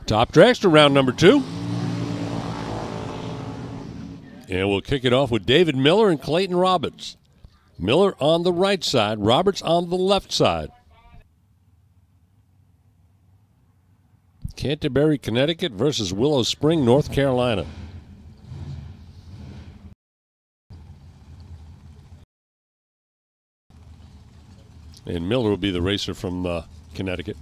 Top dragster, round number 2. And we'll kick it off with David Miller and Clayton Roberts. Miller on the right side, Roberts on the left side. Canterbury, Connecticut versus Willow Spring, North Carolina. And Miller will be the racer from Connecticut.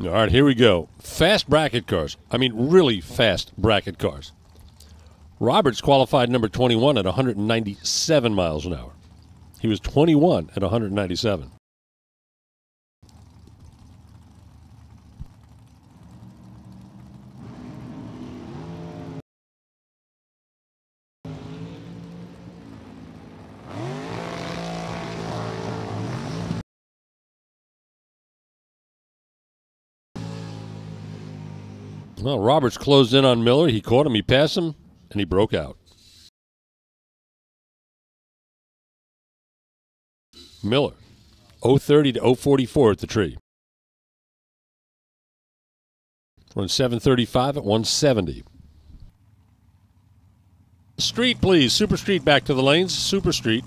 All right, here we go. Fast bracket cars. I mean, really fast bracket cars. Roberts qualified number 21 at 197 miles an hour. He was 21 at 197. Well, Roberts closed in on Miller. He caught him, he passed him, and he broke out. Miller, 030 to 044 at the tree. Run 735 at 170. Street, please. Super Street back to the lanes. Super Street.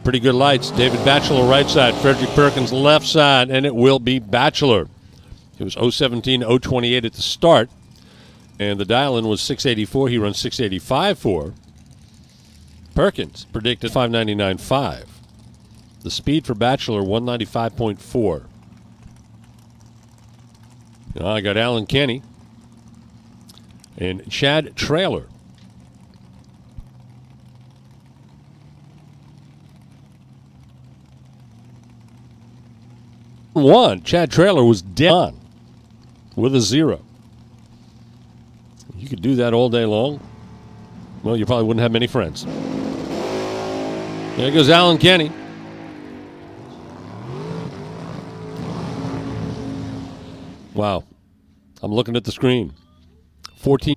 Pretty good lights. David Batchelor right side, Frederick Perkins left side, and it will be Batchelor. It was 017, 028 at the start, and the dial-in was 684. He runs 685 for. Perkins predicted 599.5. The speed for Batchelor, 195.4. I got Alan Kenny and Chad Traylor. Chad Traylor was dead on with a 0. You could do that all day long. Well, you probably wouldn't have many friends. There goes Alan Kenny. Wow. I'm looking at the screen. 14.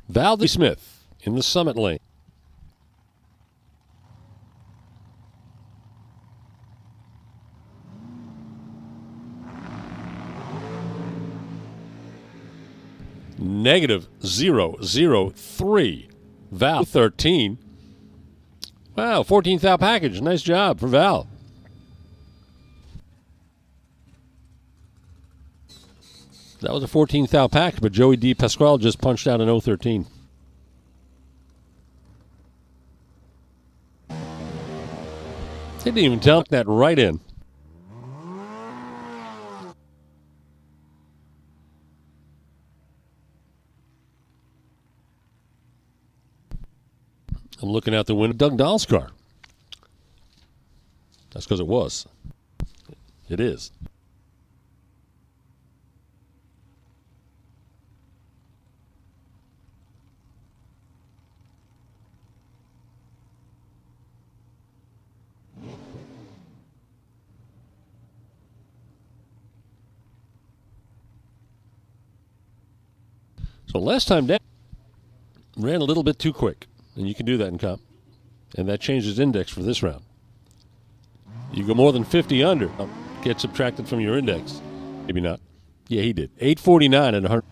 Valdy Smith in the summit lane. Negative 003. Val 13. Wow, 14th out package. Nice job for Val. That was a 14th out package, but Joey D. Pasquale just punched out an 013. They didn't even tell that right in. I'm looking out the window. Doug Dahl's car. That's because it was. It is. So last time down, ran a little bit too quick, and you can do that in comp. And that changes index for this round. You go more than 50 under, get subtracted from your index. Maybe not. Yeah, he did. 849 at 100.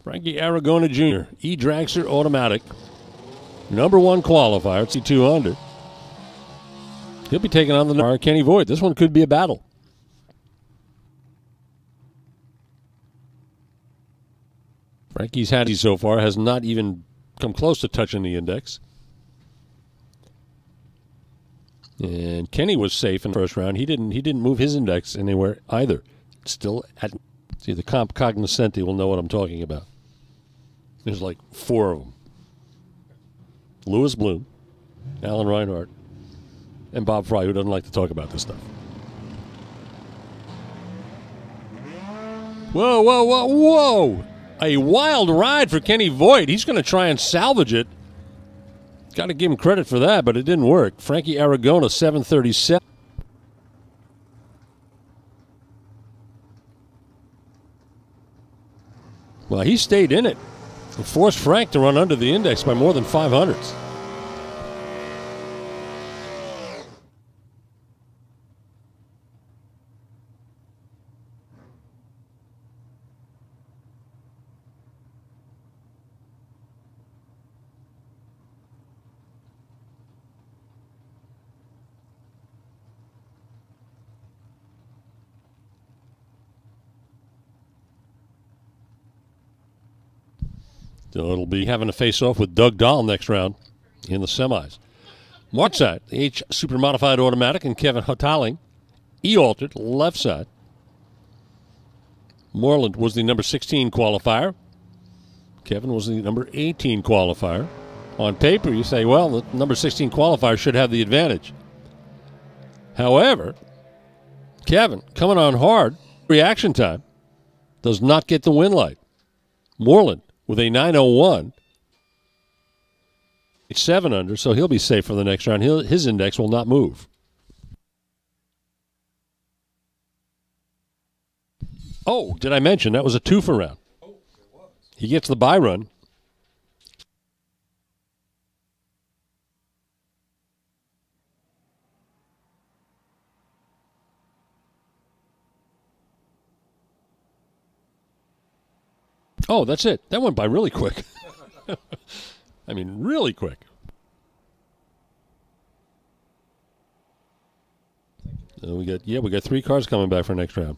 Frankie Aragona Jr., E-Dragster Automatic. Number 1 qualifier, it's 2 under. He'll be taking on the NHRA Kenny Voigt. This one could be a battle. Frankie's had so far, has not even come close to touching the index. And Kenny was safe in the first round. He didn't move his index anywhere either. Still at, see, the comp cognoscenti will know what I'm talking about. There's like 4 of them. Louis Bloom, Alan Reinhart, and Bob Fry, who doesn't like to talk about this stuff. Whoa, whoa, whoa, whoa! A wild ride for Kenny Voigt. He's going to try and salvage it. Got to give him credit for that, but it didn't work. Frankie Aragona, 737. Well, he stayed in it and forced Frank to run under the index by more than 500s. So it'll be having a face-off with Doug Dahl next round in the semis. Mark side, the H Super Modified Automatic, and Kevin Hotaling, E-altered, left side. Moreland was the number 16 qualifier. Kevin was the number 18 qualifier. On paper, you say, well, the number 16 qualifier should have the advantage. However, Kevin, coming on hard, reaction time, does not get the win light. Moreland, with a 901, it's 7 under, so he'll be safe for the next round. His index will not move. Oh, did I mention that was a 2-for round? Oh, it was. He gets the bye run. Oh, that's it. That went by really quick. I mean, really quick. We got 3 cars coming back for next round.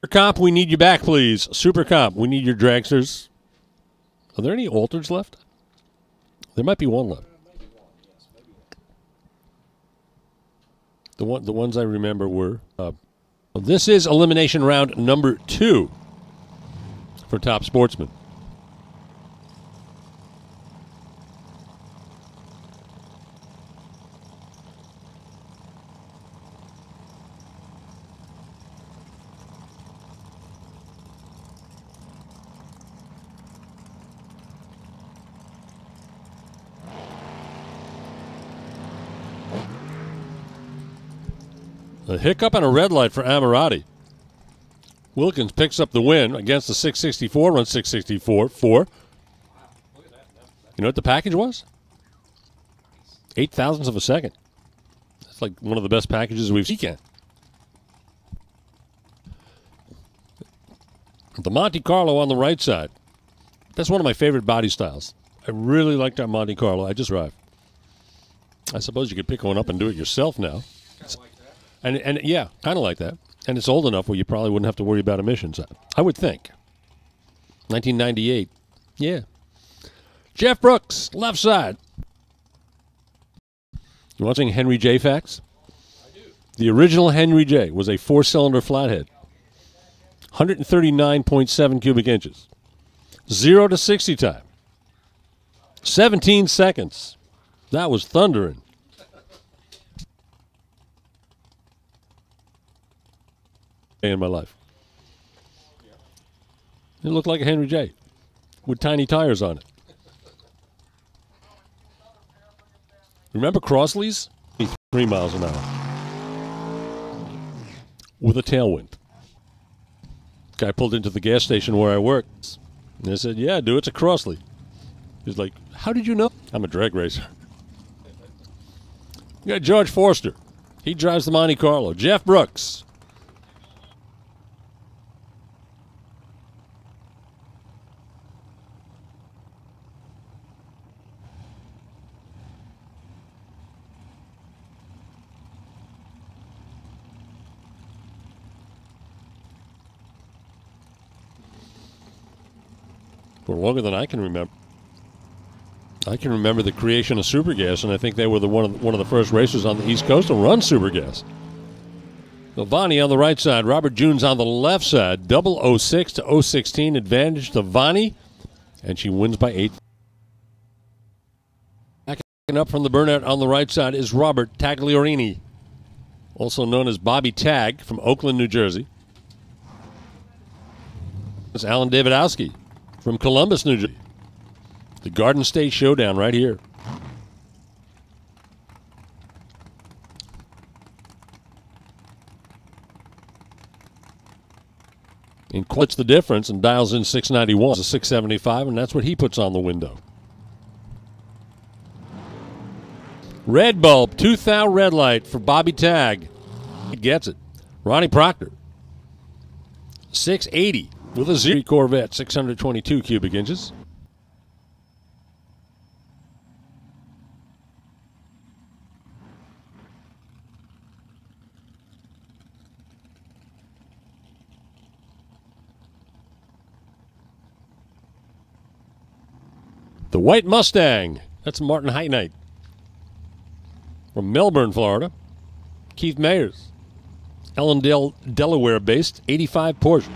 Comp, we need you back, please. Super Comp, we need your dragsters. Are there any alters left? There might be one left. The ones I remember were. This is elimination round number 2 for Top Sportsman. A hiccup and a red light for Ammirati. Wilkins picks up the win against the 664, runs 664.4. You know what the package was? 8 thousandths of a second. That's like one of the best packages we've seen. The Monte Carlo on the right side. That's one of my favorite body styles. I really like that Monte Carlo. I just drive. I suppose you could pick one up and do it yourself now. And yeah, kind of like that. And it's old enough where you probably wouldn't have to worry about emissions. I would think. 1998. Yeah. Jeff Brooks, left side. You watching Henry J facts? I do. The original Henry J was a 4-cylinder flathead. 139.7 cubic inches. 0 to 60 time. 17 seconds. That was thundering. In my life. It looked like a Henry J with tiny tires on it. Remember Crossley's? 3 miles an hour with a tailwind. Guy pulled into the gas station where I worked, and I said, "Yeah, dude, it's a Crossley." He's like, "How did you know?" I'm a drag racer. You got George Forster. He drives the Monte Carlo. Jeff Brooks. For longer than I can remember. I can remember the creation of Supergas, and I think they were one of the first racers on the East Coast to run Supergas. Vanni on the right side, Robert Junes on the left side. Double 06 to 016 advantage to Vanni, and she wins by 8. Backing up from the burnout on the right side is Robert Tagliorini, also known as Bobby Tag, from Oakland, New Jersey. It's Alan Davidowski from Columbus, New Jersey. The Garden State Showdown right here. And splits the difference and dials in 691. It's a 675, and that's what he puts on the window. Red bulb, 2,000 red light for Bobby Tag. He gets it. Ronnie Proctor. 680 with a 0 Corvette, 622 cubic inches. The White Mustang. That's Martin Heitnight. From Melbourne, Florida. Keith Mayers. Ellendale, Delaware-based 85 Porsche.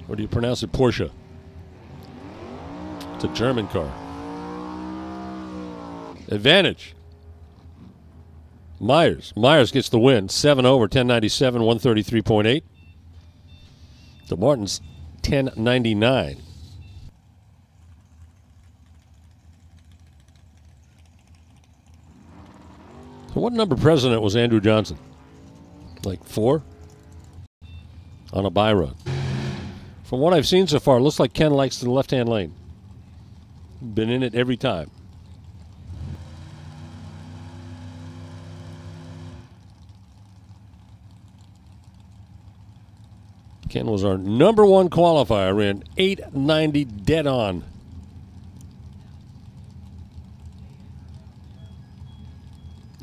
Or do you pronounce it Porsche? It's a German car. Advantage. Myers. Myers gets the win. 7 over, 1097, 133.8. The Martin's 1099. So what number president was Andrew Johnson? Like 4? On a bye run. From what I've seen so far, it looks like Ken likes the left-hand lane. Been in it every time. Ken was our #1 qualifier, ran 890 dead on.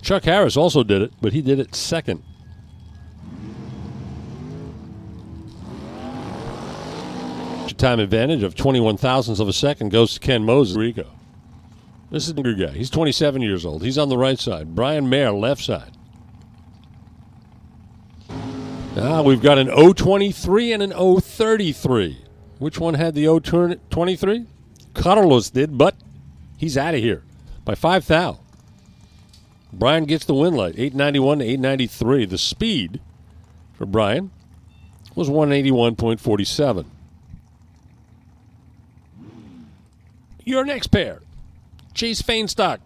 Chuck Harris also did it, but he did it second. Time advantage of 21 thousandths of a second goes to Ken Moses. Rico. This is a good guy. He's 27 years old. He's on the right side. Brian Mayer, left side. Now we've got an 023 and an 033. Which one had the 023? Carlos did, but he's out of here by 5 thou. Brian gets the win light, 891 to 893. The speed for Brian was 181.47. Your next pair, Chase Fainstock,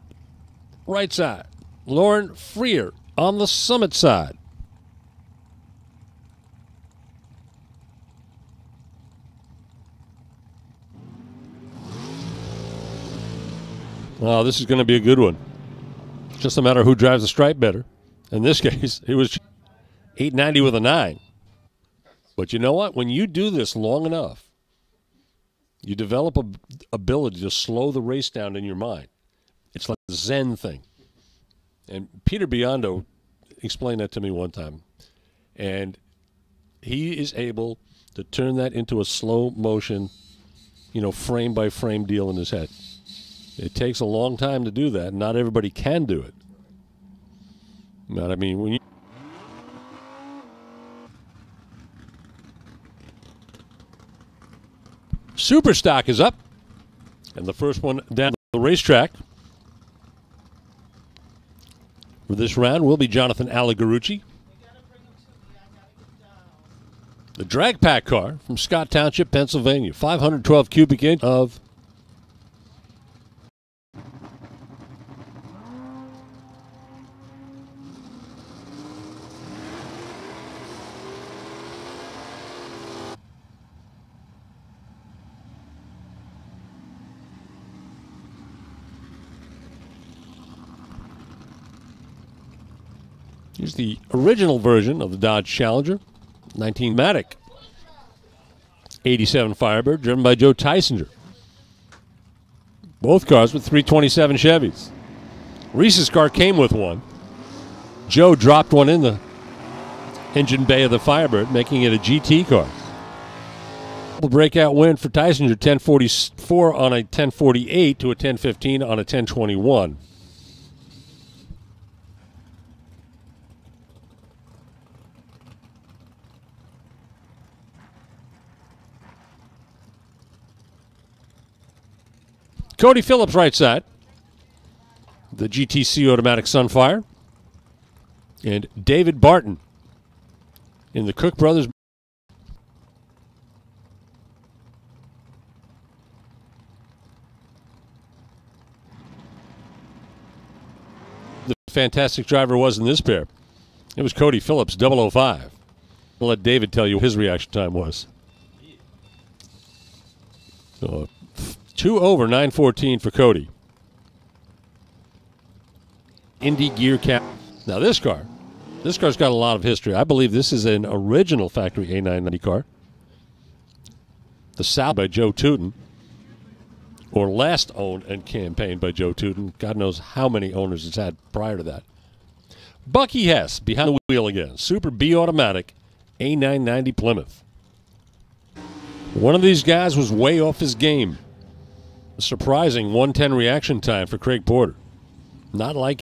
right side. Lauren Freer on the Summit side. Oh, this is going to be a good one. Just a matter of who drives the stripe better. In this case, it was 890 with a 9. But you know what? When you do this long enough, you develop a ability to slow the race down in your mind. It's like a Zen thing. And Peter Biondo explained that to me one time. And he is able to turn that into a slow motion, frame by frame deal in his head. It takes a long time to do that. Not everybody can do it. But I mean, when you Superstock is up, and the first one down the racetrack for this round will be Jonathan Alagarucci. The drag pack car from Scott Township, Pennsylvania, 512 cubic inch of Here's the original version of the Dodge Challenger, 19 Matic, 87 Firebird, driven by Joe Tysinger. Both cars with 327 Chevys. Reese's car came with one. Joe dropped one in the engine bay of the Firebird, making it a GT car. Breakout win for Tysinger, 1044 on a 1048 to a 1015 on a 1021. Cody Phillips, right side. The GTC automatic Sunfire. And David Barton in the Cook Brothers. The fantastic driver was in this pair. It was Cody Phillips, 005. I'll let David tell you what his reaction time was. So 2 over 914 for Cody. Indy gear cap. Now this car's got a lot of history. I believe this is an original factory A990 car. The South by Joe Tootin, or last owned and campaigned by Joe Tootin. God knows how many owners it's had prior to that. Bucky Hess behind the wheel again. Super B automatic A990 Plymouth. One of these guys was way off his game. A surprising 110 reaction time for Craig Porter. Not like